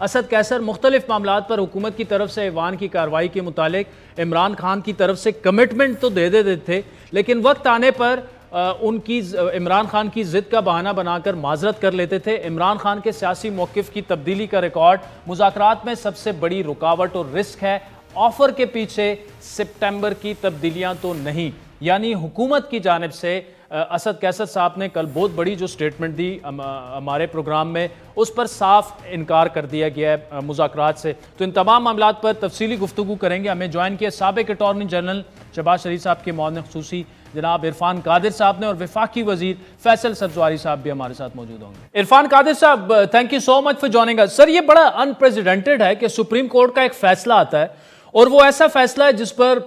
اسد کیسر مختلف معاملات پر حکومت کی طرف سے ایوان کی کارروائی کے متعلق عمران خان کی طرف سے کمٹمنٹ تو دے دیتے تھے، لیکن وقت آنے پر ان کی عمران خان کی ضد کا بہانہ بنا کر معذرت کر لیتے تھے۔ عمران خان کے سیاسی موقف کی تبدیلی کا ریکارڈ مذاکرات میں سب سے بڑی رکاوٹ اور رسک ہے، آفر کے پیچھے سپٹمبر کی تبدیلیاں تو نہیں، یعنی حکومت کی جانب سے اسد کیسر صاحب نے کل بہت بڑی جو سٹیٹمنٹ دی ہمارے پروگرام میں، اس پر صاف انکار کر دیا گیا ہے مذاکرات سے۔ تو ان تمام معاملات پر تفصیلی گفتگو کریں گے۔ ہمیں جوائن کیا سابق اٹارنی جنرل شہباز شریف صاحب کے معاون خصوصی جناب عرفان قادر صاحب نے، اور وفاقی وزیر فیصل سبزواری صاحب بھی ہمارے ساتھ موجود ہوں گے۔ عرفان قادر صاحب، thank you so much for joining us. Sir, یہ بڑا انپریزیڈنٹڈ ہے کہ سپریم کورٹ کا ایک فیصلہ آتا ہے، اور وہ ایسا فیصلہ ہے جس پر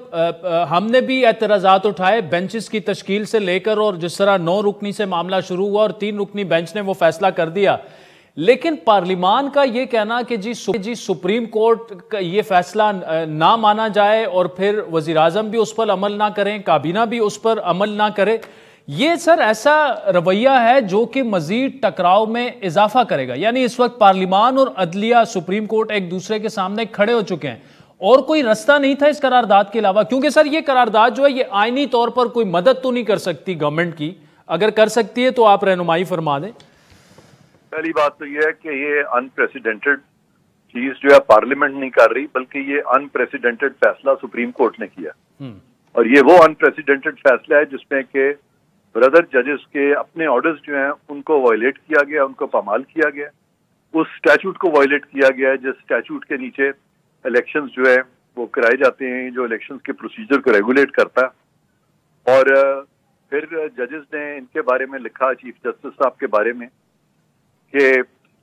ہم نے بھی اعتراضات اٹھائے، بینچز کی تشکیل سے لے کر، اور جس طرح 9 رکنی سے معاملہ شروع ہوا اور 3 رکنی بینچ نے وہ فیصلہ کر دیا، لیکن پارلیمان کا یہ کہنا کہ جی سپریم کورٹ کا یہ فیصلہ نہ مانا جائے اور پھر وزیراعظم بھی اس پر عمل نہ کریں، کابینہ بھی اس پر عمل نہ کرے، یہ سر ایسا رویہ ہے جو کہ مزید ٹکراؤ میں اضافہ کرے گا۔ یعنی اس وقت پارلیمان اور عدلیہ، سپریم کورٹ ایک دوسرے کے سامنے کھڑے ہو چکے ہیں، اور کوئی رستہ نہیں تھا اس قرارداد کے علاوہ، کیونکہ سر یہ قرارداد جو ہے یہ آئینی طور پر کوئی مدد تو نہیں کر سکتی گورنمنٹ کی، اگر کر سکتی ہے تو آپ رہنمائی فرما دیں۔ پہلی بات تو یہ ہے کہ یہ انپریسیڈنٹڈ چیز جو ہے پارلیمنٹ نہیں کر رہی، بلکہ یہ انپریسیڈنٹڈ فیصلہ سپریم کورٹ نے کیا، اور یہ وہ انپریسیڈنٹڈ فیصلہ ہے جس میں کہ بردر ججز کے اپنے آرڈرز جو ہیں ان کو وائلیٹ کیا گیا، ان کو پامال کیا گیا، اس سٹیچوٹ کو وائلیٹ کیا گیا جس سٹیچوٹ کے نیچے الیکشنز جو ہے وہ کرائے جاتے ہیں، جو الیکشنز کے پروسیجر کو ریگولیٹ کرتا ہے۔ اور پھر ججز نے ان کے بارے میں لکھا، چیف جسٹس صاحب کے بارے میں، کہ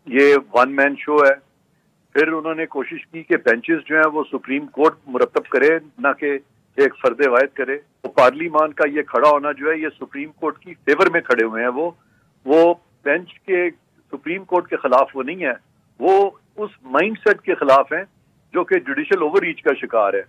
یہ ون مین شو ہے۔ پھر انہوں نے کوشش کی کہ بینچز جو ہیں وہ سپریم کورٹ مرتب کرے، نہ کہ ایک فرد واحد کرے۔ تو پارلیمان کا یہ کھڑا ہونا جو ہے یہ سپریم کورٹ کی فیور میں کھڑے ہوئے ہیں، وہ بینچ کے سپریم کورٹ کے خلاف وہ نہیں ہے، وہ اس مائنڈ سیٹ کے خلاف ہیں جو کہ جوڈیشل اوور ریچ کا شکار ہے،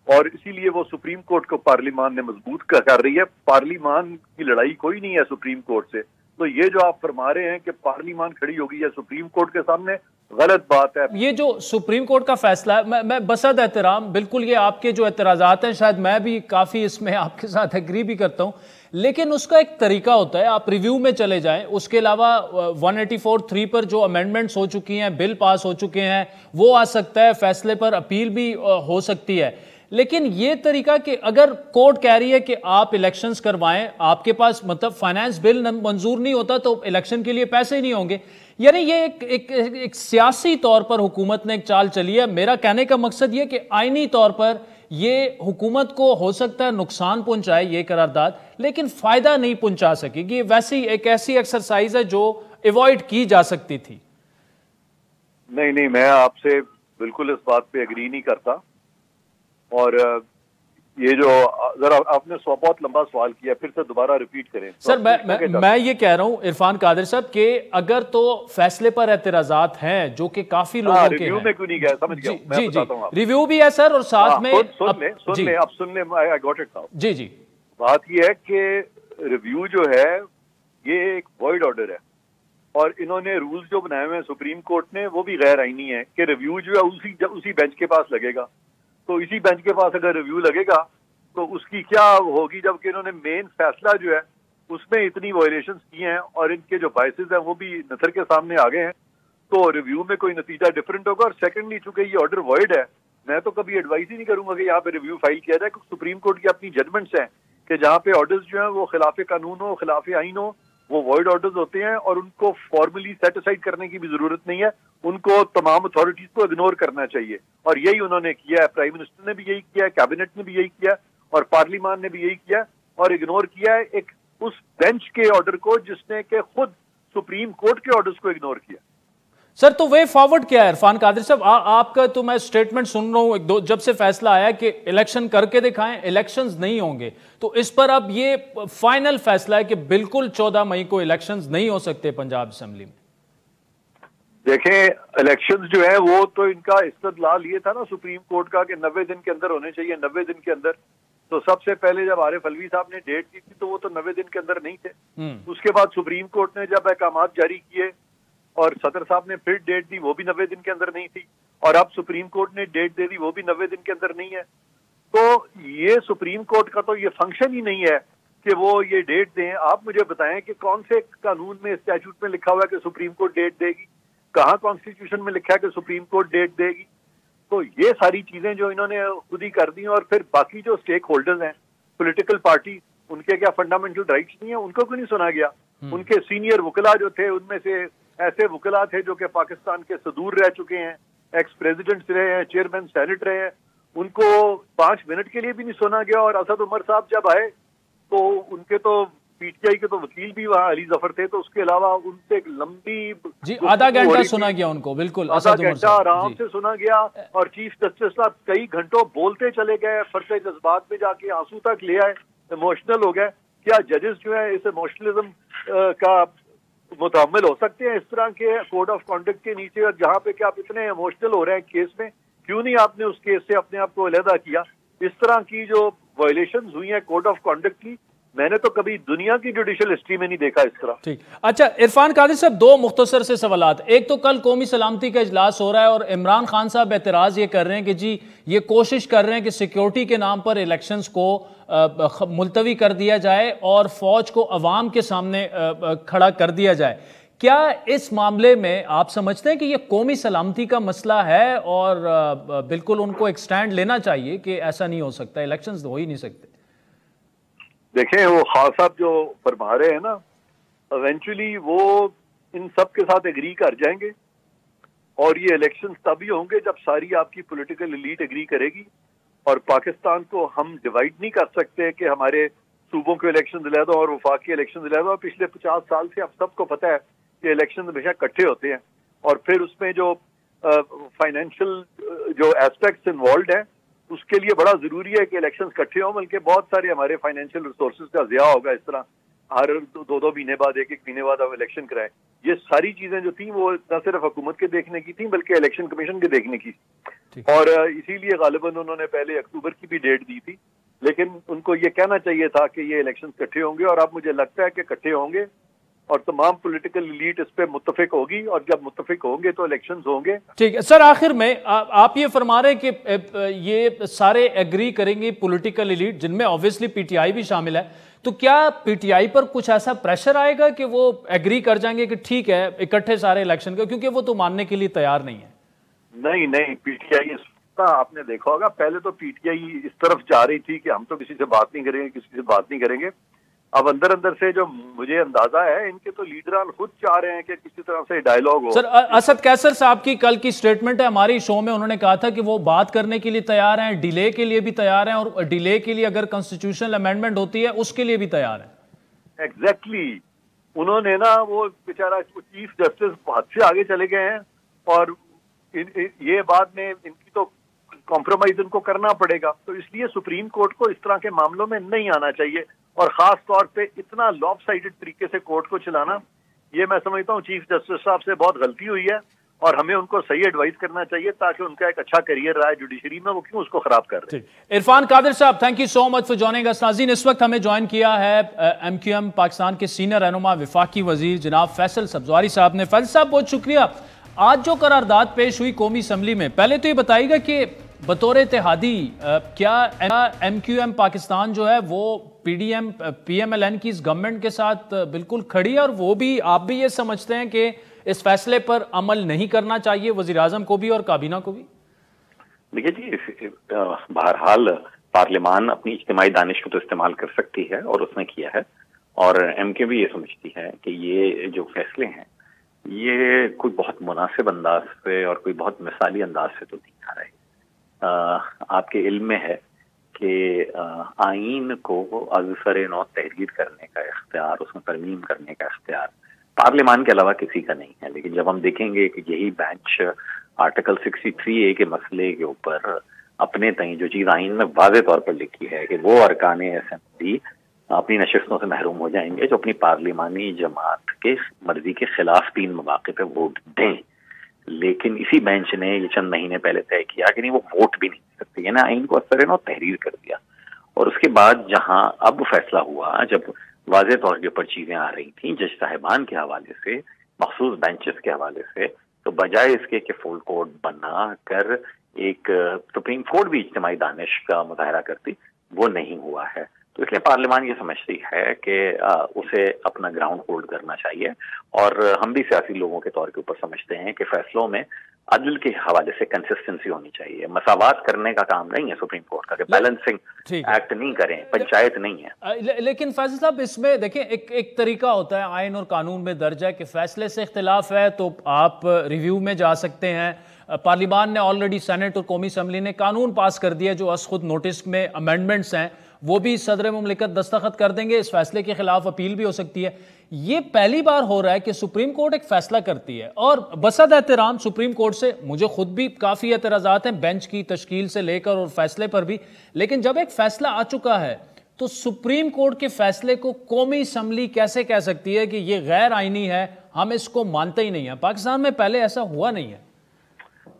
اور اسی لیے وہ سپریم کورٹ کو پارلیمان نے مضبوط کر رہی ہے۔ پارلیمان کی لڑائی کوئی نہیں ہے سپریم کورٹ سے، تو یہ جو آپ فرما رہے ہیں کہ پارلیمان کھڑی ہوگی ہے سپریم کورٹ کے سامنے، غلط بات ہے۔ یہ جو سپریم کورٹ کا فیصلہ ہے، میں بصد احترام بالکل یہ آپ کے جو اعتراضات ہیں شاید میں بھی کافی اس میں آپ کے ساتھ ایگری بھی کرتا ہوں، لیکن اس کا ایک طریقہ ہوتا ہے، آپ ریویو میں چلے جائیں، اس کے علاوہ 184(3) پر جو امینڈمنٹس ہو چکی ہیں، بل پاس ہو چکے ہیں، وہ آ سکتا ہے، فیصلے پر اپیل بھی ہو سکتی ہے، لیکن یہ طریقہ کہ اگر کورٹ کہہ رہی ہے کہ آپ الیکشنز کروائیں، آپ کے پاس مطلب فائنانس بل منظور نہیں ہوتا تو الیکشن کے لیے پیسے ہی نہیں ہوں گے، یعنی یہ ایک سیاسی طور پر حکومت نے ایک چال چلی ہے۔ میرا کہنے کا مقصد یہ کہ آئینی طور پر یہ حکومت کو ہو سکتا ہے نقصان پہنچائے یہ قرارداد، لیکن فائدہ نہیں پہنچا سکے گی، ویسی ایک ایسی ایکسرسائز ہے جو ایوائڈ کی جا سکتی تھی۔ نہیں، میں آپ سے بالکل اس بات پہ ایگری نہیں کرتا، اور یہ جو ذرا آپ نے بہت لمبا سوال کیا، پھر سے دوبارہ ریپیٹ کریں سر۔ میں یہ کہہ رہا ہوں عرفان قادر صاحب کہ اگر تو فیصلے پر اعتراضات ہیں جو کہ کافی لوگوں کے ریویو میں کیوں نہیں گیا، سمجھ گیا میں بتاتا ہوں آپ، ریویو بھی ہے سر، اور ساتھ میں سن لیں آپ، سن لیں، I got it now۔ جی بات یہ ہے کہ ریویو جو ہے یہ ایک وائڈ آرڈر ہے، اور انہوں نے رولز جو بنائے ہوئے ہیں سپریم کورٹ نے وہ بھی غیر آئینی ہے کہ ریویو جو ہے اسی بینچ کے پاس لگے گا، تو اسی بینچ کے پاس اگر ریویو لگے گا تو اس کی کیا ہوگی، جبکہ انہوں نے مین فیصلہ جو ہے اس میں اتنی وائلیشنز کی ہیں اور ان کے جو بائسز ہیں وہ بھی نظر کے سامنے آ گئے ہیں، تو ریویو میں کوئی نتیجہ ڈفرینٹ ہوگا۔ اور سیکنڈلی چونکہ یہ آرڈر وائڈ ہے، میں تو کبھی ایڈوائز ہی نہیں کروں گا کہ یہاں پہ ریویو فائل کیا جائے، کیونکہ سپریم کورٹ کی اپنی ججمنٹس ہیں کہ جہاں پہ آرڈرز جو ہیں وہ خلاف قانون ہو، خلاف آئین ہو، وہ وائڈ آرڈرز ہوتے ہیں، اور ان کو فارملی سیٹ اسائڈ کرنے کی بھی ضرورت نہیں ہے، ان کو تمام اتھارٹیز کو اگنور کرنا چاہیے، اور یہی انہوں نے کیا ہے۔ پرائم منسٹر نے بھی یہی کیا ہے، کیبنٹ نے بھی یہی کیا، اور پارلیمان نے بھی یہی کیا، اور اگنور کیا ہے ایک اس بینچ کے آرڈر کو جس نے کہ خود سپریم کورٹ کے آرڈرز کو اگنور کیا۔ سر تو وے فارورڈ کیا ہے عرفان قادر صاحب؟ آپ کا تو میں سٹیٹمنٹ سن رہا ہوں جب سے فیصلہ آیا کہ الیکشن کر کے دکھائیں، الیکشنز نہیں ہوں گے، تو اس پر اب یہ فائنل فیصلہ ہے کہ بالکل 14 مئی کو الیکشنز نہیں ہو سکتے پنجاب اسمبلی میں؟ دیکھیں الیکشنز جو ہیں وہ تو ان کا استدلال یہ تھا نا سپریم کورٹ کا کہ 90 دن کے اندر ہونے چاہیے، 90 دن کے اندر، تو سب سے پہلے جب عارف علوی صاحب نے ڈیٹ دی تھی تو وہ تو 90 دن کے اندر نہیں تھے۔ اس کے بعد سپریم کورٹ نے جب احکامات جاری کیے اور صدر صاحب نے پھر ڈیٹ دی, وہ بھی 90 دن کے اندر نہیں تھی, اور اب سپریم کورٹ نے ڈیٹ دے دی, وہ بھی 90 دن کے اندر نہیں ہے. تو یہ سپریم کورٹ کا تو یہ فنکشن ہی نہیں ہے کہ وہ یہ ڈیٹ دیں. آپ مجھے بتائیں کہ کون سے قانون میں, اسٹیچوٹ میں لکھا ہوا ہے کہ سپریم کورٹ ڈیٹ دے گی؟ کہاں کانسٹیٹیوشن میں لکھا ہے کہ سپریم کورٹ ڈیٹ دے گی؟ تو یہ ساری چیزیں جو انہوں نے خود ہی کر دی, اور پھر باقی جو اسٹیک ہولڈرز ہیں, پولیٹیکل پارٹی, ان کے کیا فنڈامنٹل رائٹس نہیں ہیں؟ ان کو کیوں نہیں سنا گیا؟ ان کے سینئر وکلا جو تھے, ان میں سے ایسے وکلا تھے جو کہ پاکستان کے صدور رہ چکے ہیں, ایکس پریزیڈنٹس رہے ہیں, چیئرمین سینٹ رہے ہیں, ان کو 5 منٹ کے لیے بھی نہیں سنا گیا. اور اسد عمر صاحب جب آئے تو ان کے تو پی ٹی آئی کے تو وکیل بھی وہاں علی ظفر تھے, تو اس کے علاوہ ان سے ایک لمبی آدھا گھنٹہ سنا گیا ان کو, بالکل آدھا گھنٹہ آرام سے سنا گیا. اور چیف جسٹس صاحب کئی گھنٹوں بولتے چلے گئے, فرقہ جذبات میں جا کے آنسو تک لے آئے, ایموشنل ہو گئے. کیا ججز جو ہیں اس ایموشنلزم کا متحمل ہو سکتے ہیں اس طرح کے کوڈ آف کانڈکٹ کے نیچے؟ اور جہاں پہ کہ آپ اتنے ایموشنل ہو رہے ہیں کیس میں, کیوں نہیں آپ نے اس کیس سے اپنے آپ کو علیحدہ کیا؟ اس طرح کی جو وائلیشنز ہوئی ہیں کوڈ آف کانڈکٹ کی, میں نے تو کبھی دنیا کی جوڈیشل ہسٹری میں نہیں دیکھا اس طرح. ٹھیک, اچھا عرفان قادری صاحب, 2 مختصر سے سوالات. ایک تو کل قومی سلامتی کا اجلاس ہو رہا ہے اور عمران خان صاحب اعتراض یہ کر رہے ہیں کہ جی یہ کوشش کر رہے ہیں کہ سیکیورٹی کے نام پر الیکشنز کو ملتوی کر دیا جائے اور فوج کو عوام کے سامنے کھڑا کر دیا جائے. کیا اس معاملے میں آپ سمجھتے ہیں کہ یہ قومی سلامتی کا مسئلہ ہے اور بالکل ان کو ایک سٹینڈ لینا چاہیے کہ ایسا نہیں ہو سکتا, الیکشنز ہو ہی نہیں سکتے؟ دیکھیں, وہ خان صاحب جو فرما رہے ہیں نا, ایونچولی وہ ان سب کے ساتھ ایگری کر جائیں گے, اور یہ الیکشنز تبھی ہوں گے جب ساری آپ کی پولیٹیکل ایلیٹ ایگری کرے گی. اور پاکستان کو ہم ڈیوائڈ نہیں کر سکتے کہ ہمارے صوبوں کے الیکشن علیحدہ اور وفاقی الیکشن علیحدہ. پچھلے 50 سال سے اب سب کو پتہ ہے کہ الیکشن ہمیشہ اکٹھے ہوتے ہیں, اور پھر اس میں جو فائنینشیل جو ایسپیکٹس انوالوڈ ہیں اس کے لیے بڑا ضروری ہے کہ الیکشن اکٹھے ہوں, بلکہ بہت سارے ہمارے فائنینشیل ریسورسز کا ضیاع ہوگا اس طرح ہر 2 مہینے بعد, 1 مہینے بعد اب الیکشن کرائیں. یہ ساری چیزیں جو تھیں وہ نہ صرف حکومت کے دیکھنے کی تھیں بلکہ الیکشن کمیشن کے دیکھنے کی, اور اسی لیے غالباً انہوں نے پہلے اکتوبر کی بھی ڈیٹ دی تھی. لیکن ان کو یہ کہنا چاہیے تھا کہ یہ الیکشن اکٹھے ہوں گے, اور اب مجھے لگتا ہے کہ اکٹھے ہوں گے اور تمام پولیٹیکل ایلیٹ اس پہ متفق ہوگی, اور جب متفق ہوں گے تو الیکشنز ہوں گے. ٹھیک ہے سر, آخر میں آپ یہ فرما رہے ہیں کہ یہ سارے ایگری کریں گے پولیٹیکل ایلیٹ, جن میں آبویسلی پی ٹی آئی بھی شامل ہے, تو کیا پی ٹی آئی پر کچھ ایسا پریشر آئے گا کہ وہ ایگری کر جائیں گے کہ ٹھیک ہے اکٹھے سارے الیکشن کا, کیونکہ وہ تو ماننے کے لیے تیار نہیں ہے؟ نہیں, پی ٹی آئی آپ نے دیکھا ہوگا پہلے تو پی ٹی آئی اس طرف جا رہی تھی کہ ہم تو کسی سے بات نہیں کریں گے, اب اندر سے جو مجھے اندازہ ہے ان کے تو لیڈران خود چاہ رہے ہیں کہ کسی طرح سے ڈائیلاگ ہو. سر اسد کیسر صاحب کی کل کی سٹیٹمنٹ ہے ہماری شو میں, انہوں نے کہا تھا کہ وہ بات کرنے کے لیے تیار ہیں, ڈیلے کے لیے بھی تیار ہیں, اور ڈیلے کے لیے اگر کانسٹیٹیوشنل امینڈمنٹ ہوتی ہے اس کے لیے بھی تیار ہیں. ایگزیکٹلی, انہوں نے نا وہ بیچارہ چیف جسٹس حد سے آگے چلے گئے ہیں, اور یہ بعد میں ان کی تو کمپرومائز ان کو کرنا پڑے گا. تو اس لیے سپریم کورٹ کو اس طرح کے معاملوں میں نہیں آنا چاہیے, اور خاص طور پہ اتنا لاپ سائڈڈ طریقے سے کورٹ کو چلانا, یہ میں سمجھتا ہوں چیف جسٹس صاحب سے بہت غلطی ہوئی ہے, اور ہمیں ان کو صحیح ایڈوائز کرنا چاہیے تاکہ ان کا ایک اچھا کریئر رہا ہے جوڈیشری میں, وہ کیوں اس کو خراب کر رہے ہیں. عرفان قادر صاحب, thank you so much for joining us. ناظرین, اس وقت ہمیں جوائن کیا ہے ایم کیو ایم پاکستان کے سینئر رہنما وفاقی وزیر جناب فیصل سبزواری صاحب نے. فیصل صاحب بہت شکریہ. آج جو قرارداد پیش ہوئی قومی اسمبلی میں, پہلے تو یہ بتائیے گا کہ بطور اتحادی کیا ایم کیو ایم پاکستان جو ہے وہ پی ایم ایل این کی اس گورنمنٹ کے ساتھ بالکل کھڑی ہے, اور وہ بھی آپ بھی یہ سمجھتے ہیں کہ اس فیصلے پر عمل نہیں کرنا چاہیے وزیر اعظم کو بھی اور کابینہ کو بھی؟ دیکھیے جی, بہرحال پارلیمان اپنی اجتماعی دانش کو تو استعمال کر سکتی ہے, اور اس نے کیا ہے, اور ایم کیو بھی یہ سمجھتی ہے کہ یہ جو فیصلے ہیں یہ کوئی بہت مناسب انداز سے اور کوئی بہت مثالی انداز سے تو نہیں آ رہے. آپ کے علم میں ہے کہ آئین کو از سر نو تحریر کرنے کا اختیار, اس میں ترمیم کرنے کا اختیار پارلیمان کے علاوہ کسی کا نہیں ہے. لیکن جب ہم دیکھیں گے کہ یہی بینچ آرٹیکل 63A کے مسئلے کے اوپر اپنے تئیں جو چیز آئین میں واضح طور پر لکھی ہے کہ وہ ارکان اسمبلی اپنی نشستوں سے محروم ہو جائیں گے جو اپنی پارلیمانی جماعت کے مرضی کے خلاف 3 مواقع پہ ووٹ دیں, لیکن اسی بینچ نے یہ چند مہینے پہلے طے کیا کہ نہیں وہ ووٹ بھی نہیں دے سکتے, یعنی آئین کو اثر نو تحریر کر دیا. اور اس کے بعد جہاں اب فیصلہ ہوا, جب واضح طور کے اوپر چیزیں آ رہی تھیں جج صاحبان کے حوالے سے, مخصوص بینچز کے حوالے سے، تو بجائے اس کے کہ فل کورٹ بنا کر ایک سپریم کورٹ بھی اجتماعی دانش کا مظاہرہ کرتی، وہ نہیں ہوا ہے. تو اس لیے پارلیمان یہ سمجھتی ہے کہ اسے اپنا گراؤنڈ ہولڈ کرنا چاہیے، اور ہم بھی سیاسی لوگوں کے طور کے اوپر سمجھتے ہیں کہ فیصلوں میں عدل کے حوالے سے کنسسٹنسی ہونی چاہیے. مساوات کرنے کا کام نہیں ہے سپریم کورٹ کا، کہ بیلنسنگ ایکٹ نہیں کریں، پنچایت نہیں ہے. لیکن فیصل صاحب اس میں دیکھیں ایک طریقہ ہوتا ہے، آئین اور قانون میں درج ہے کہ فیصلے سے اختلاف ہے تو آپ ریویو میں جا سکتے ہیں. پارلیمان نے آلریڈی سینٹ اور قومی اسمبلی نے قانون پاس کر دیا جو از خود نوٹس میں امینڈمنٹس ہیں، وہ بھی صدر مملکت دستخط کر دیں گے. اس فیصلے کے خلاف اپیل بھی ہو سکتی ہے. یہ پہلی بار ہو رہا ہے کہ سپریم کورٹ ایک فیصلہ کرتی ہے، اور بسد احترام سپریم کورٹ سے مجھے خود بھی کافی اعتراضات ہیں بینچ کی تشکیل سے لے کر اور فیصلے پر بھی، لیکن جب ایک فیصلہ آ چکا ہے تو سپریم کورٹ کے فیصلے کو قومی اسمبلی کیسے کہہ سکتی ہے کہ یہ غیر آئینی ہے، ہم اس کو مانتے ہی نہیں ہیں؟ پاکستان میں پہلے ایسا ہوا نہیں ہے.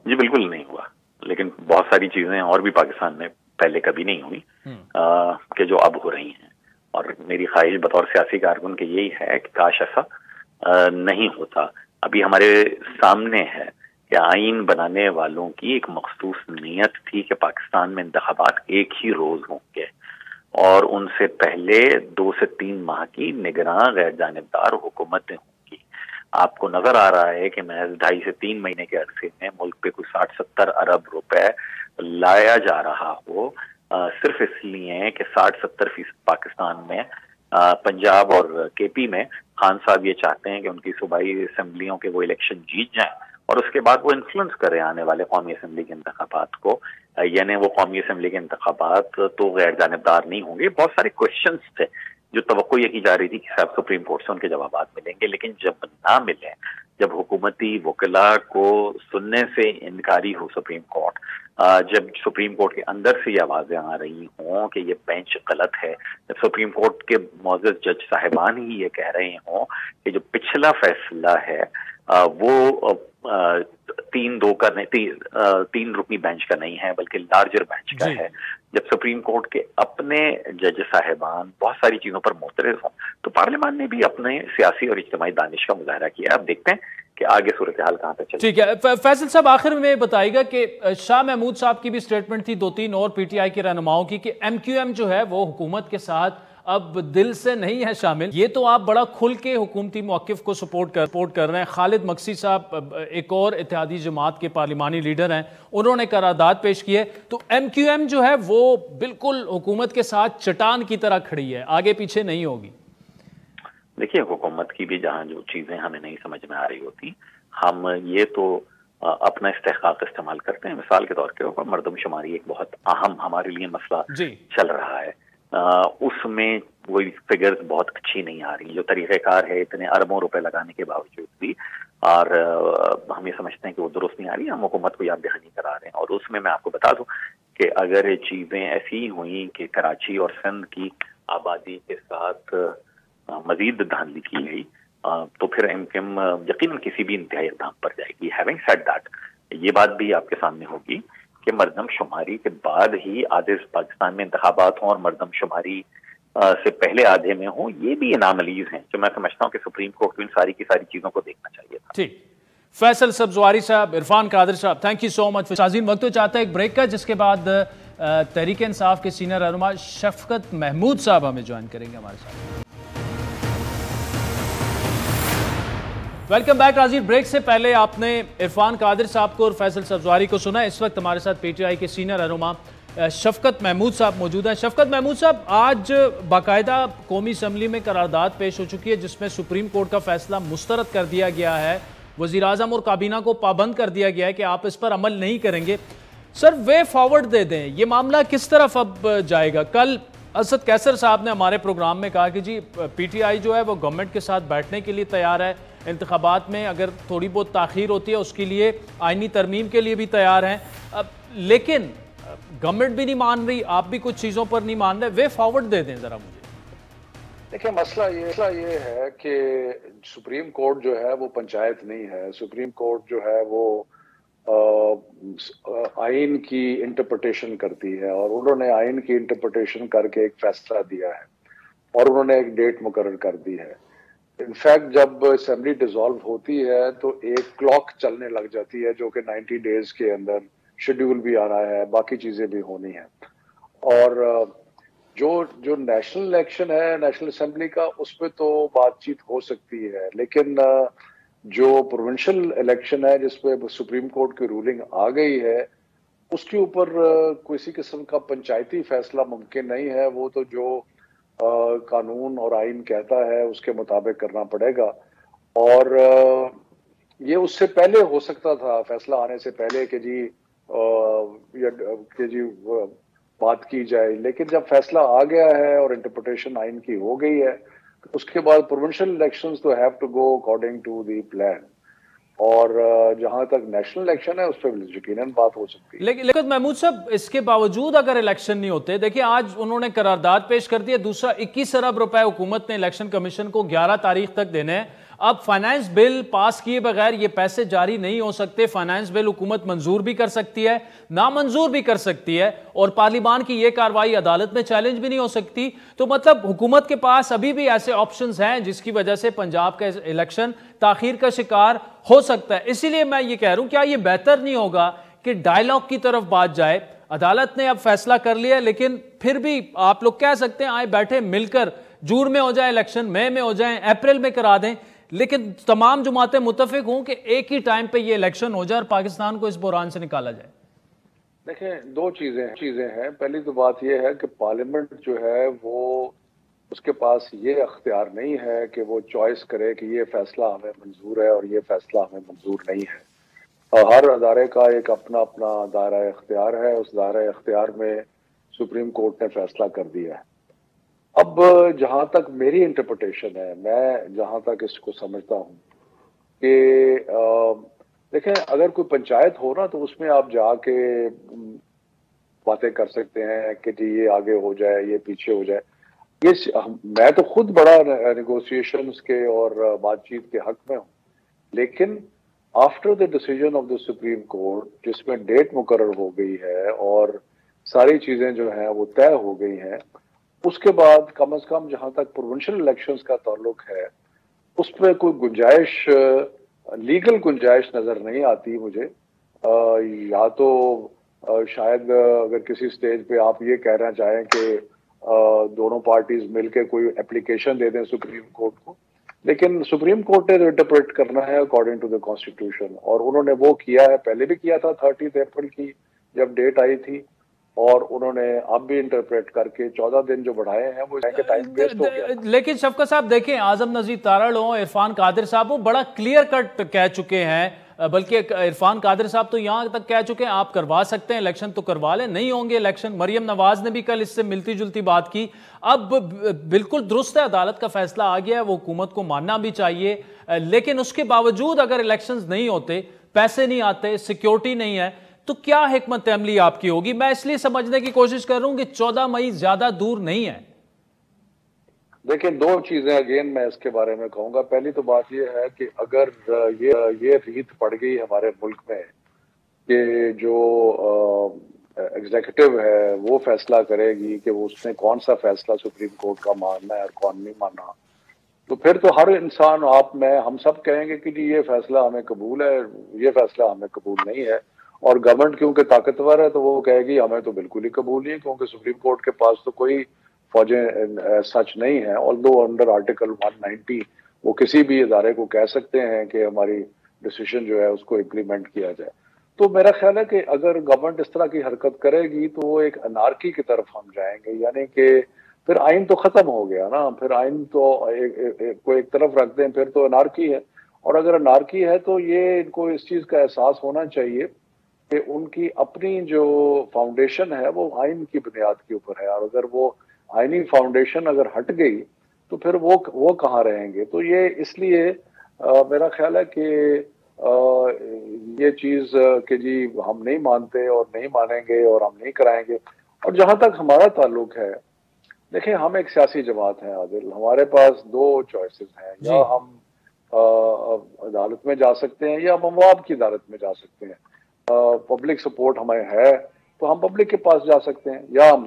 جی بالکل نہیں ہوا، لیکن بہت ساری چیزیں اور بھی پاکستان میں پہلے کبھی نہیں ہوئی کہ جو اب ہو رہی ہیں. اور میری خواہش بطور سیاسی کارکن کہ یہی ہے کہ کاش ایسا نہیں ہوتا. ابھی ہمارے سامنے ہے کہ آئین بنانے والوں کی ایک مخصوص نیت تھی کہ پاکستان میں انتخابات ایک ہی روز ہوں گے، اور ان سے پہلے 2 سے 3 ماہ کی نگراں غیر جانبدار حکومتیں ہوں گی. آپ کو نظر آ رہا ہے کہ محض 2.5 سے 3 مہینے کے عرصے میں ملک پہ کوئی 60-70 ارب روپے لایا جا رہا ہو، صرف اس لیے کہ 60-70% پاکستان میں پنجاب اور کے پی میں خان صاحب یہ چاہتے ہیں کہ ان کی صوبائی اسمبلیوں کے وہ الیکشن جیت جائیں، اور اس کے بعد وہ انفلوئنس کرے آنے والے قومی اسمبلی کے انتخابات کو. یعنی وہ قومی اسمبلی کے انتخابات تو غیر جانبدار نہیں ہوں گے. بہت سارے کوشچنس تھے جو توقع یہ کی جا رہی تھی کہ صاحب سپریم کورٹ سے ان کے جوابات ملیں گے، لیکن جب نہ ملیں، جب حکومتی وکلاء کو سننے سے انکاری ہو سپریم کورٹ، جب سپریم کورٹ کے اندر سے یہ آوازیں آ رہی ہوں کہ یہ بینچ غلط ہے، جب سپریم کورٹ کے معزز جج صاحبان ہی یہ کہہ رہے ہوں کہ جو پچھلا فیصلہ ہے وہ 3-2 کا نہیں، 3 رکنی بینچ کا نہیں ہے بلکہ لارجر بینچ کا ہے، جب سپریم کورٹ کے اپنے جج صاحبان بہت ساری چیزوں پر معترض ہوں، تو پارلیمان نے بھی اپنے سیاسی اور اجتماعی دانش کا مظاہرہ کیا. اب دیکھتے ہیں کہ آگے صورتحال کہاں تک چلے. ٹھیک ہے فیصل صاحب، آخر میں بتائیے گا کہ شاہ محمود صاحب کی بھی سٹیٹمنٹ تھی 2-3 اور پی ٹی آئی کے رہنماؤں کی کہ ایم کیو ایم جو ہے وہ حکومت کے ساتھ اب دل سے نہیں ہے شامل. یہ تو آپ بڑا کھل کے حکومتی موقف کو سپورٹ کر رہے ہیں. خالد مکسی صاحب ایک اور اتحادی جماعت کے پارلیمانی لیڈر ہیں، انہوں نے قرارداد پیش کی ہے، تو ایم کیو ایم جو ہے وہ بالکل حکومت کے ساتھ چٹان کی طرح کھڑی ہے، آگے پیچھے نہیں ہوگی. دیکھیے حکومت کی بھی جہاں جو چیزیں ہمیں نہیں سمجھ میں آ رہی ہوتی، ہم یہ تو اپنا استحقاق استعمال کرتے ہیں. مثال کے طور کے اوپر مردم شماری ایک بہت اہم ہمارے لیے مسئلہ چل رہا ہے. اس میں وہی فگرز بہت اچھی نہیں آ رہی، جو طریقہ کار ہے اتنے اربوں روپے لگانے کے باوجود بھی، اور ہم یہ سمجھتے ہیں کہ وہ درست نہیں آ رہی. ہم حکومت کو یاد دہانی کرا رہے ہیں. اور اس میں آپ کو بتا دوں کہ اگر چیزیں ایسی ہوئیں کہ کراچی اور سندھ کی آبادی کے ساتھ مزید دھاندلی کی گئی تو پھر ایم کیو ایم یقیناً کسی بھی انتہائی اقدام پر جائے گی. ہیونگ سیڈ دیٹ، یہ بات بھی آپ کے سامنے ہوگی کہ مردم شماری کے بعد ہی آدھے پاکستان میں انتخابات ہوں اور مردم شماری سے پہلے آدھے میں ہوں، یہ بھی اناملیز ہیں جو میں سمجھتا ہوں کہ سپریم کورٹ کو ان ساری کی ساری چیزوں کو دیکھنا چاہیے تھا. ٹھیک، فیصل سبزواری صاحب، عرفان قادر صاحب، تھینک یو سو مچ. شاہزین وقت تو چاہتا ہے ایک بریک کا، جس کے بعد تحریک انصاف کے سینئر رہنما شفقت محمود صاحب ہمیں جوائن کریں گے ہمارے ساتھ. Welcome back. ناظرین، بریک سے پہلے آپ نے عرفان قادر صاحب کو اور فیصل سبزواری کو سنا. اس وقت ہمارے ساتھ پی ٹی آئی کے سینئر رہنما شفقت محمود صاحب موجود ہیں. شفقت محمود صاحب، آج باقاعدہ قومی اسمبلی میں قرارداد پیش ہو چکی ہے جس میں سپریم کورٹ کا فیصلہ مسترد کر دیا گیا ہے، وزیر اعظم اور کابینہ کو پابند کر دیا گیا ہے کہ آپ اس پر عمل نہیں کریں گے. سر، وے فارورڈ دے دیں، یہ معاملہ کس طرف اب جائے گا؟ کل اسد کیسر صاحب نے ہمارے پروگرام میں کہا کہ جی پی ٹی آئی جو ہے وہ گورنمنٹ کے ساتھ بیٹھنے کے لیے تیار ہے، انتخابات میں اگر تھوڑی بہت تاخیر ہوتی ہے اس کے لیے آئینی ترمیم کے لیے بھی تیار ہیں، لیکن گورنمنٹ بھی نہیں مان رہی، آپ بھی کچھ چیزوں پر نہیں مان رہے. وے فارورڈ دے دیں ذرا مجھے. دیکھیں، مسئلہ یہ ہے کہ سپریم کورٹ جو ہے وہ پنچایت نہیں ہے. سپریم کورٹ جو ہے وہ آئین کی انٹرپریٹیشن کرتی ہے، اور انہوں نے آئین کی انٹرپریٹیشن کر کے ایک فیصلہ دیا ہے اور انہوں نے ایک ڈیٹ مقرر کر دی ہے. انفیکٹ جب اسمبلی ڈیزالو ہوتی ہے تو ایک کلاک چلنے لگ جاتی ہے جو کہ 90 ڈیز کے اندر شیڈیول بھی آنا ہے، باقی چیزیں بھی ہونی ہیں. اور جو نیشنل الیکشن ہے نیشنل اسمبلی کا، اس پہ تو بات چیت ہو سکتی ہے، لیکن جو پروونشل الیکشن ہے جس پہ سپریم کورٹ کی رولنگ آ گئی ہے، اس کے اوپر کسی قسم کا پنچایتی فیصلہ ممکن نہیں ہے. وہ تو جو قانون اور آئین کہتا ہے اس کے مطابق کرنا پڑے گا. اور یہ اس سے پہلے ہو سکتا تھا، فیصلہ آنے سے پہلے کہ جی بات کی جائے، لیکن جب فیصلہ آ گیا ہے اور انٹرپریٹیشن آئین کی ہو گئی ہے، اس کے بعد پروونشل الیکشنز تو have to go according to the plan. اور جہاں تک نیشنل الیکشن ہے اس پہ یقیناً بات ہو سکتی ہے. لیکن محمود صاحب، اس کے باوجود اگر الیکشن نہیں ہوتے، دیکھیں آج انہوں نے قرارداد پیش کر دی ہے، دوسرا 21 ارب روپے حکومت نے الیکشن کمیشن کو 11 تاریخ تک دینے ہیں. اب فائنانس بل پاس کیے بغیر یہ پیسے جاری نہیں ہو سکتے. فائنانس بل حکومت منظور بھی کر سکتی ہے، نامنظور بھی کر سکتی ہے، اور پارلیمان کی یہ کارروائی عدالت میں چیلنج بھی نہیں ہو سکتی. تو مطلب حکومت کے پاس ابھی بھی ایسے آپشنز ہیں جس کی وجہ سے پنجاب کا الیکشن تاخیر کا شکار ہو سکتا ہے. اسی لیے میں یہ کہہ رہا ہوں، کیا یہ بہتر نہیں ہوگا کہ ڈائیلاگ کی طرف بات جائے؟ عدالت نے اب فیصلہ کر لیا، لیکن پھر بھی آپ لوگ کہہ سکتے ہیں آئے بیٹھے مل کر جون میں ہو جائے الیکشن، مئی میں ہو جائیں، اپریل میں کرا دیں، لیکن تمام جماعتیں متفق ہوں کہ ایک ہی ٹائم پہ یہ الیکشن ہو جائے اور پاکستان کو اس بحران سے نکالا جائے. دیکھیں، دو چیزیں ہیں. پہلی تو بات یہ ہے کہ پارلیمنٹ جو ہے وہ اس کے پاس یہ اختیار نہیں ہے کہ وہ چوائس کرے کہ یہ فیصلہ ہمیں منظور ہے اور یہ فیصلہ ہمیں منظور نہیں ہے. ہر ادارے کا ایک اپنا دائرہ اختیار ہے. اس دائرہ اختیار میں سپریم کورٹ نے فیصلہ کر دیا ہے. اب جہاں تک میری انٹرپریٹیشن ہے، میں جہاں تک اس کو سمجھتا ہوں کہ دیکھیں، اگر کوئی پنچایت ہو نا تو اس میں آپ جا کے باتیں کر سکتے ہیں کہ جی یہ آگے ہو جائے، یہ پیچھے ہو جائے. میں تو خود بڑا نیگوسیشنز کے اور بات چیت کے حق میں ہوں، لیکن after the decision of the supreme court, جس میں ڈیٹ مقرر ہو گئی ہے اور ساری چیزیں جو ہیں وہ طے ہو گئی ہیں، اس کے بعد کم از کم جہاں تک پروونشل الیکشنز کا تعلق ہے، اس پہ کوئی گنجائش، لیگل گنجائش نظر نہیں آتی مجھے. یا تو شاید اگر کسی سٹیج پہ آپ یہ کہنا چاہیں کہ دونوں پارٹیز مل کے کوئی اپلیکیشن دے دیں سپریم کورٹ کو، لیکن سپریم کورٹ نے انٹرپریٹ کرنا ہے اکارڈنگ ٹو دا کانسٹیٹیوشن، اور انہوں نے وہ کیا ہے. پہلے بھی کیا تھا 30 اپریل کی جب ڈیٹ آئی تھی، اور انہوں نے اب بھی انٹرپریٹ کر کے 14 دن جو بڑھائے ہیں وہ ٹائم ویسٹ ہو گیا. لیکن شفقت صاحب دیکھیں، اعظم نذیر تارڑ ہوں، عرفان قادر صاحب وہ بڑا کلیئر کٹ کہہ چکے ہیں، بلکہ عرفان قادر صاحب تو یہاں تک کہہ چکے ہیں آپ کروا سکتے ہیں الیکشن تو کروا لیں، نہیں ہوں گے الیکشن. مریم نواز نے بھی کل اس سے ملتی جلتی بات کی. اب بالکل درست ہے، عدالت کا فیصلہ آ گیا ہے، وہ حکومت کو ماننا بھی چاہیے، لیکن اس کے باوجود اگر الیکشنز نہیں ہوتے، پیسے نہیں آتے، سیکیورٹی نہیں ہے، تو کیا حکمت عملی آپ کی ہوگی؟ میں اس لیے سمجھنے کی کوشش کر رہا ہوں کہ 14 مئی زیادہ دور نہیں ہے. دیکھیں، دو چیزیں اگین میں اس کے بارے میں کہوں گا. پہلی تو بات یہ ہے کہ اگر یہ ریت پڑ گئی ہمارے ملک میں کہ جو ایگزیکٹو ہے وہ فیصلہ کرے گی کہ اس نے کون سا فیصلہ سپریم کورٹ کا ماننا ہے اور کون نہیں ماننا، تو پھر تو ہر انسان، آپ میں، ہم سب کہیں گے کہ جی یہ فیصلہ ہمیں قبول ہے، یہ فیصلہ ہمیں قبول نہیں ہے. اور گورنمنٹ کیونکہ طاقتور ہے تو وہ کہے گی ہمیں تو بالکل ہی قبول نہیں ہے، کیونکہ سپریم کورٹ کے پاس تو کوئی فوجیں سچ نہیں ہے. آلدو انڈر آرٹیکل 190 وہ کسی بھی ادارے کو کہہ سکتے ہیں کہ ہماری ڈیسیژن جو ہے اس کو امپلیمنٹ کیا جائے. تو میرا خیال ہے کہ اگر گورنمنٹ اس طرح کی حرکت کرے گی تو وہ ایک انارکی کی طرف ہم جائیں گے. یعنی کہ پھر آئین تو ختم ہو گیا نا، پھر آئین تو کو ایک طرف رکھ دیں، پھر تو انارکی ہے. اور اگر انارکی ہے تو یہ ان کو اس چیز کا احساس ہونا چاہیے کہ ان کی اپنی جو فاؤنڈیشن ہے وہ آئین کی بنیاد کے اوپر ہے، اور اگر وہ آئینی فاؤنڈیشن اگر ہٹ گئی تو پھر وہ کہاں رہیں گے. تو یہ اس لیے میرا خیال ہے کہ یہ چیز کہ جی ہم نہیں مانتے اور نہیں مانیں گے اور ہم نہیں کرائیں گے. اور جہاں تک ہمارا تعلق ہے، دیکھیں ہم ایک سیاسی جماعت ہیں عادل، ہمارے پاس دو چوائسز ہیں، یا ہم عدالت میں جا سکتے ہیں یا ہم عوام کی عدالت میں جا سکتے ہیں. پبلک سپورٹ ہمیں ہے تو ہم پبلک کے پاس جا سکتے ہیں، یا ہم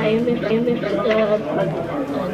IMF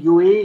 UAE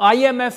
IMF